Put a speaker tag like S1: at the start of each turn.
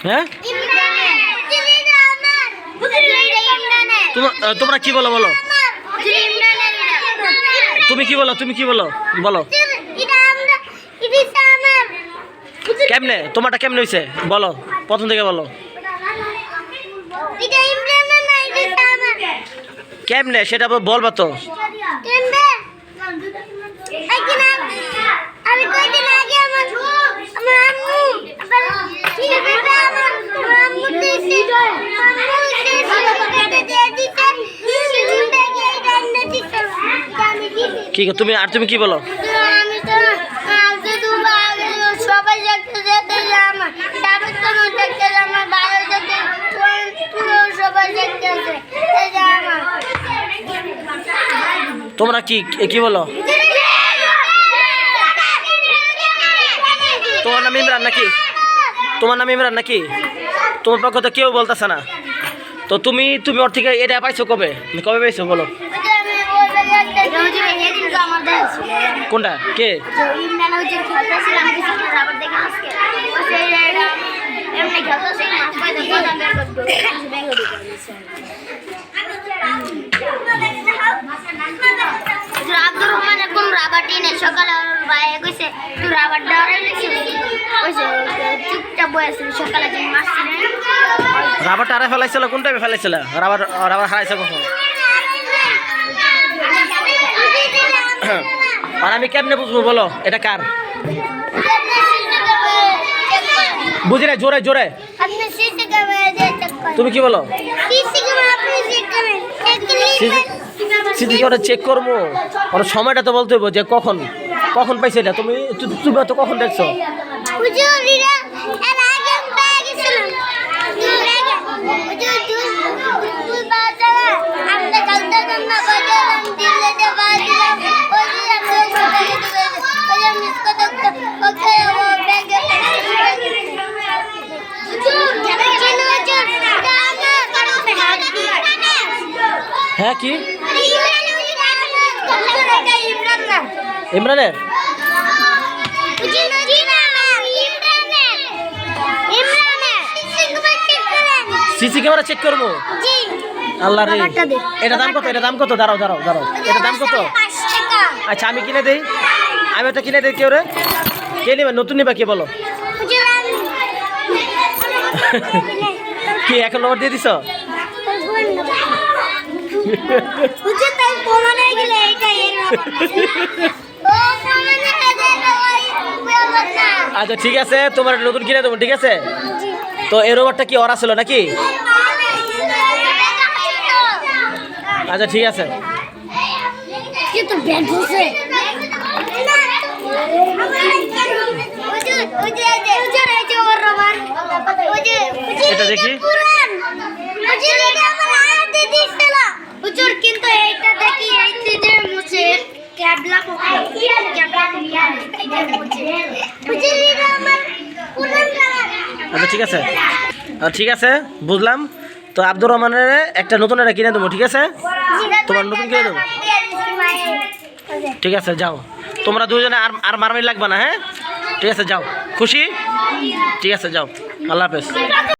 S1: হ্যাঁ তোমরা কি বলো বলো তুমি কি বলো বলো কেমনে তোমারটা কেমনে হয়েছে বলো প্রথম থেকে বলো কেমনে সেটা বলবা তো কি তুমি আর তুমি কি বলো তোমরা কি বলো তোমার নাম ইমরান নাকি তোমার পক্ষ তো কেউ বলতেছে না তো তুমি ওর থেকে এটা পাইছো কবে পাইছো বলো কোনটা কে
S2: আব্দুর রহমান এখন রাবার টিনে সকালে ভাই কইছে তুই রাবার ডারে কইছে চুপচাপ বসে সকালে যে মারছি না
S1: রাবার টারে ফেলাইছিল কোন টাইমে ফেলাইছিল রাবার হারাইছে কখন আর আমি কেমনে বুঝবো বলো এটা কার বুঝি না জোরে জোরে
S2: আপনি সিসি ক্যামেরা দিয়ে চেক করেন
S1: তুমি কি বলো
S2: সিসি ক্যামেরা আপনি চেক করেন
S1: সিসি ক্যামেরা চেক করবো ওর সময়টা তো বলতে হবে যে কখন পাইছে এটা তুমি তো কখন দেখছো
S2: হুজুরিরা এর আগে পেয়েছিলাম হুজুর বাজারে আমরা কালকে না বাজালাম দিল্লিতে বাজালাম ওই মিস করতে ওকে ব্যাগে
S1: হ্যাঁ কি ইমরানের সিসি ক্যামেরা চেক করবো আল্লাহ রে এটা দাম কত দাঁড়াও এটা দাম কত আচ্ছা আমি কিনে দেই আমি ওটা কিনে দেই কেউ রে কে নেবে নতুন নিবা কে বলো কি এখন নম্বর দিয়ে দিছ আচ্ছা ঠিক আছে তোমার নতুন কিনে দেবো ঠিক আছে তো এই রোবটটা কি ওরা ছিল নাকি আচ্ছা ঠিক আছে এটা দেখি
S2: কিন্তু এইটা দেখি এই যে মুছে ক্যাবলা
S1: আচ্ছা ঠিক আছে বুঝলাম তো আব্দুর রহমানের একটা নতুন এটা কিনে দেবো ঠিক আছে তোমার নতুন কিনে দেবো ঠিক আছে যাও তোমরা দুজনে আর মারামারি লাগবে না হ্যাঁ ঠিক আছে যাও খুশি ঠিক আছে যাও আল্লাহ হাফেজ